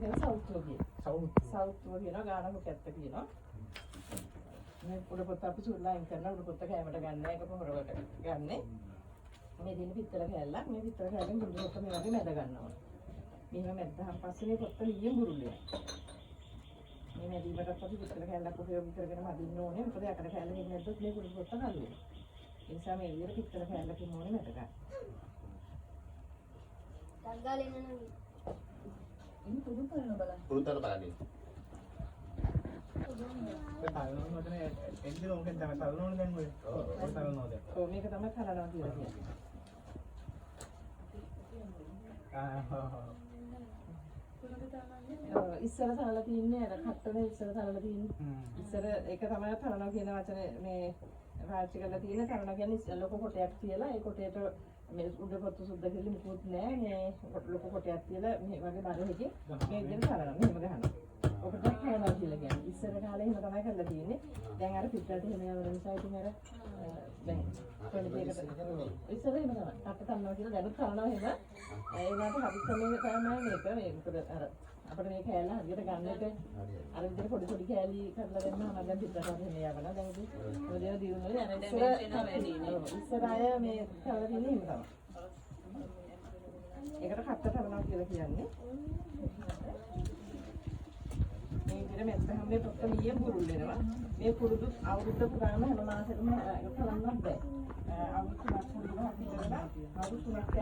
කියන සවුත්ව කියන. සවුත්ව කියන ගානක පැත්ත කියනවා. මේ උඩ පොත්ත අපි සුල්ලයින් කරන උඩ පොත්ත කැමරට ගන්න එක පොහොරකට ගන්න. මේ දින පිටර කැල්ලක් මේ පිටර කැල්ලෙන් උඩ පොත්ත මේ වගේ මැද ගන්නවා. මෙහෙම මැද්දාන් පස්සේ මේ පොත්ත ලියෙන් බුරුල් වෙනවා. මේ මැදීමටත් අපි පිටර කැල්ලක් උපයෝගී කරගෙන මදින්න ඕනේ. මොකද යකඩ කැල්ලකින් නැද්දොත් මේ උඩ පොත්ත හරි වෙනවා. ඒ නිසා මේ විදිහට පිටර කැල්ලකින් ඕනේ මැද ගන්න. තංගාලේ නන ඉතින් පුදුම කරන බලන්න. පුරුතන බලන්නේ. මේක තමයි කරනවා කියලා කියන්නේ. ඉස්සර තනලා තියන්නේ අර කට්ටනේ ඉස්සර තනලා තියන්නේ. ඉස්සර ඒක තමයි තනනවා කියන වචනේ මේ පාවිච්චි කරලා තියෙන තනනවා කියන්නේ ලොකු කොටයක් තියලා ඒ කොටයට මේ උඩ පොත්තු සුද්ධ කරලි මුකුත් නෑ මේ ලොකු කොටයක් තියලා මේ වගේ බරෙහිගේ මේ විදිහට තනනවා මෙහෙම ගහනවා. ඔකට තනනවා කියලා කියන්නේ. ඉස්සර කාලේ එහෙම තමයි කරලා තියෙන්නේ. දැන් අර පිටරට එහෙම යන නිසා ඉතින් අර දැන් පොඩි දෙයකට ඉස්සර එහෙම තමයි. කට්ට තනනවා කියලා දැනුත් තනනවා එහෙම. ඒ වුණාට හරි ක්‍රමයක තමයි මේක මොකද අර අපිට මේ කෑල්ල හරියට ගන්නට අර විදිහට පොඩි කෑලි කරලා දෙන්න නම් දැන් පිටරට එහෙම යවනවා. දැන් ඉතින් ඔය දේ දිනුනේ අර ඉස්සර අය මේ කරලා තියෙන්නේ එහෙම තමයි. ඒකට කට්ට තනනවා කියලා කියන්නේ. මේ විදිහට මෙත්තම මේ පොත්ත ලියෙන් බුරුල් වෙනවා. මේ පුරුදු අවුරුද්ද පුරාම හැම මාසෙකම කරන්නත් බෑ. අවුරුදු 3ක් පුරුදුනා අපි කරලා අවුරුදු 3ක්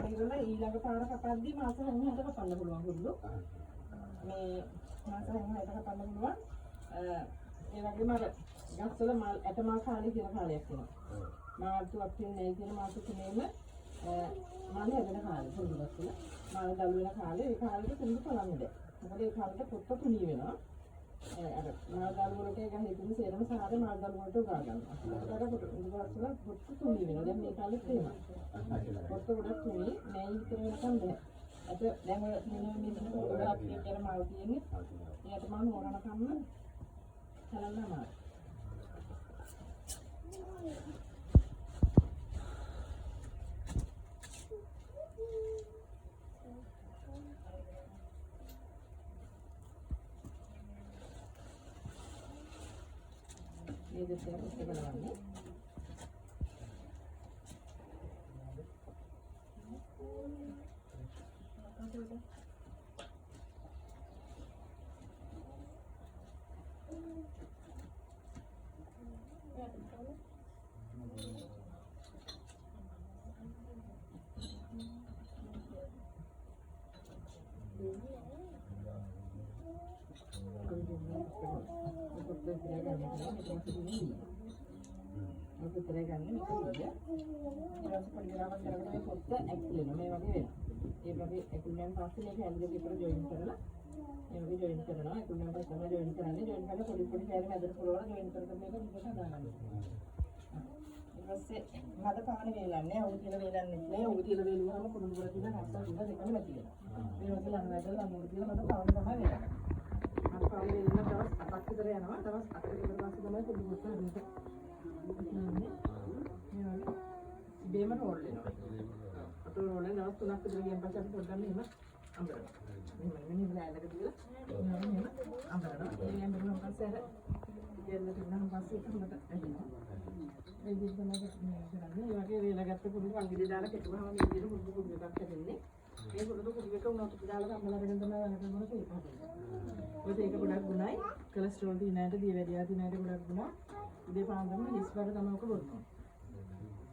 යනකොට ඊළඟ පාර කපද්දී මාස 6කට කපන්න පුළුවන් පුරුදු. මේ මාස 6කට කපන්න පුළුවන්. ඒ වගේම අර ගස්වල මල් ඇටමල් කාලේ කියන කාලයක් වෙනවා. මාර්තු අප්‍රේල් මේ කියන මාස තුනේම මල් හැදෙන කාලේ පුරුදු ගස්වල. මල් දළු වෙන කාලේ ඒ කාලෙට පුරුදු කරන්න බෑ. මොකද ඒ කාලෙට පොත්ත තුනී වෙනවා. අර මල් දළු වලට ගහ හිටින සේරම සාරේ මල් දළු වලට උගා ගන්නවා. ඒකට පුරුදු ගස්වල පොත්ත තුනී වෙනවා. දැන් මේ කාලෙත් එහෙමයි. පොත්ත ගොඩක් තුනී මේ විතර වෙනකම් බෑ. අද දැන් ඔය මේ ගොඩක් කියන මල් තියෙන්නේ. එයාට මම හොරනකම් කරන්න අමාරුයි. මේ දෙක පුස්තක බලන්නේ. Aku terangkan ini dia. Kalau seperti rawan karena foto eksploit, මේ වගේ වෙනවා. ඒ වගේ එකුණෙන් පස්සේ මේක හැලියට විතර ජොයින් කරලා මේ වගේ ජොයින් කරනවා. එකුණෙන් පස්සේ තමයි ජොයින් කරන්නේ. ජොයින් කරලා පොඩි කෑලි මැදට පුරවලා ජොයින් කරගෙන මේක විදිහට හදාගන්නවා. ඊට පස්සේ මඩ පාන වේලන්නේ. උඩ තියලා වේලන්නේ නැහැ. උඩ තියලා වේලුවාම කුරුළු වල තියෙන රස්සා උඩ දෙකම නැති වෙනවා. මේ වගේ ලන වැදලා උඩ තියලා මඩ පාන තමයි වේලන්නේ. මඩ පාන වේලන දවස් 8ක් විතර යනවා. දවස් 8කට විතර පස්සේ තමයි කුරුළු කොට හරියට බේම රෝල් වෙනවා. අතෝ රෝල් වෙන දවස් 3ක් විතර ගියන් පස්සේ අපි පොඩ්ඩක් මෙහෙම අඹරනවා. මෙහෙම බෑලක දාලා මෙහෙම අඹරනවා. ඒ අඹරන පස්සේ අර දෙන්න තුනම පස්සේ හොඳට ඇදිනවා. ඒ විදිහට තමයි කරන්නේ. ඒ වගේ වේලගත්ත කුඩු වංගිලි දාලා කෙටුවාම මේ විදිහට කුඩු කුඩු එකක් හැදෙන්නේ. මේ කුඩු කුඩු එක උනත් දාලා අම්මලා අරගෙන තමයි වලට මොන තේක හදන්නේ. ඔය තේක ගොඩක් ගුණයි. කොලෙස්ටරෝල් දිනාට දියවැඩියා දිනාට ගොඩක් ගුණයි. උදේ පාන්දරම හිස් බඩ තමයි ඔක බොනවා.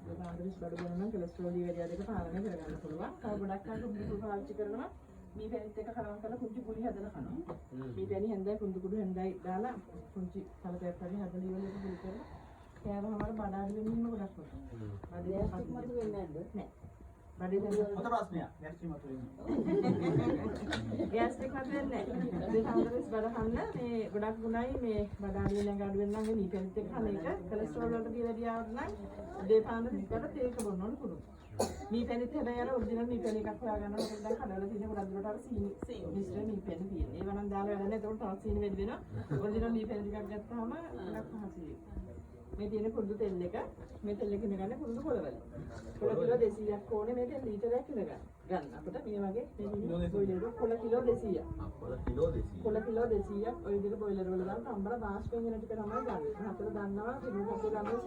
ඒ පාන්දර හිස් බඩ බොන නම් කොලෙස්ටරෝල් දියවැඩියා දෙක පාලනය කරගන්න පුළුවන්. තව ගොඩක් අය කුඩු පාවිච්චි කරනවා. මේ පැනිත් එක කරන් කරලා කුංචි ගුලි හදලා කනවා. මේ පැණි හැන්දයි කුඳු කුඩු හැන්දයි දාලා කුංචි කලකයක් හරි හදලා ඉවරලා ගුලි කරලා කෑවම අපර බඩ අඩු වෙන්නේ ගොඩක් කොට. බඩේ මතු වෙන්නේ නැද්ද? නෑ. බඩේ දැන් මොකද ප්‍රශ්නයක්? ගැස්ට්‍රික් මතු වෙන්නේ. ගැස්ට්‍රික් මතු වෙන්නේ නැහැ. ඒ සාමාන්‍යයෙන් බඩ කන්න මේ ගොඩක් ගුණයි මේ බඩ අඩු වෙන අඩු වෙන නම් මේ පැනිත් එක කන එක කොලෙස්ටරෝල් වලට දියවැඩියාවට නම් උදේ පාන්දර ඉස්සරහ තේක බොන්න ඕන පුළුවන්. මේ පැනිත් හැබැයි අර ඔරිජිනල් මේ පැණි එකක් හොයාගන්න ඕන. දැන් කඩලා තියෙන ගොඩක් දුරට අර සීනි මිශ්‍ර මේ පැණි තියෙනවා. ඒව නම් දාලා වැඩ නැහැ. ඒකට තවත් සීනි වැඩි වෙනවා. ඔරිජිනල් මේ පැණි ටිකක් ගත්තාම ගොඩක් පහසුයි. මේ තියෙන කුරුදු තෙල් එක මේ තෙල් එක ඉඳ ගන්න කුරුදු පොළවල. පොළ කිලෝ 200ක් ඕනේ මේ තෙල් ලීටරයක් ඉඳ ගන්න. ගන්න අපිට මේ වගේ මේ බොයිලර් පොළ කිලෝ 200ක්. පොළ කිලෝ 200ක් ඔය විදිහට බොයිලර් වල දාලා අම්බර වාෂ් වෙන ටික තමයි ගන්න. හතර දන්නවා කිලෝ හතර ගන්න